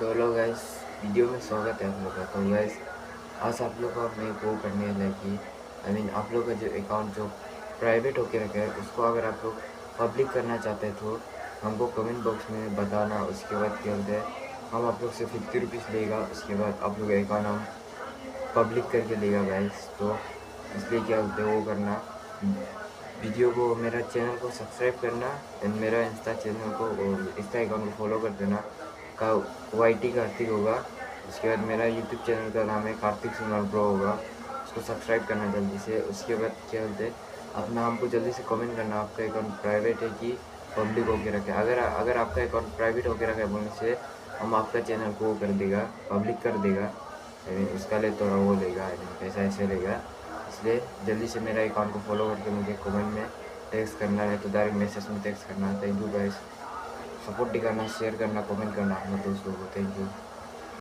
तो hello guys, video में स्वागत है आप लोग का। तो गाइस, आज आप लोग को मैं वो करने वाला है कि आप लोग का जो अकाउंट जो प्राइवेट होके रखा है उसको अगर आप लोग पब्लिक करना चाहते हैं तो हमको कमेंट बॉक्स में बताना। उसके बाद क्या बोलते हैं, हम आप लोग से 50 रुपीज़ लेगा। उसके बाद आप लोग का अकाउंट हम पब्लिक करके लेगा गाइस। तो इसलिए क्या बोलते हैं वो करना, वीडियो को मेरा चैनल को सब्सक्राइब करना एंड मेरा इंस्टा चैनल को इंस्टा अकाउंट को फॉलो कर देना। का वाईटी कार्तिक होगा। उसके बाद मेरा यूट्यूब चैनल का नाम है कार्तिक सुनार ब्रो होगा, उसको सब्सक्राइब करना जल्दी से। उसके बाद क्या बोलते हैं, अपना हमको जल्दी से कमेंट करना आपका अकाउंट प्राइवेट है कि पब्लिक होके रखा है। अगर आपका अकाउंट प्राइवेट होके रखा है बोलने से हम आपका चैनल को वो कर देगा, पब्लिक कर देगा। उसका लिए थोड़ा वो लेगा, पैसा ऐसे लेगा। इसलिए जल्दी से मेरा अकाउंट को फॉलो करके मुझे कमेंट में टेक्स्ट करना है, तो डायरेक्ट मैसेज में टेक्स्ट करना। थैंक यू गाइस, सपोर्ट दिखाना, शेयर करना, कमेंट करना अपने दोस्तों को। Thank you.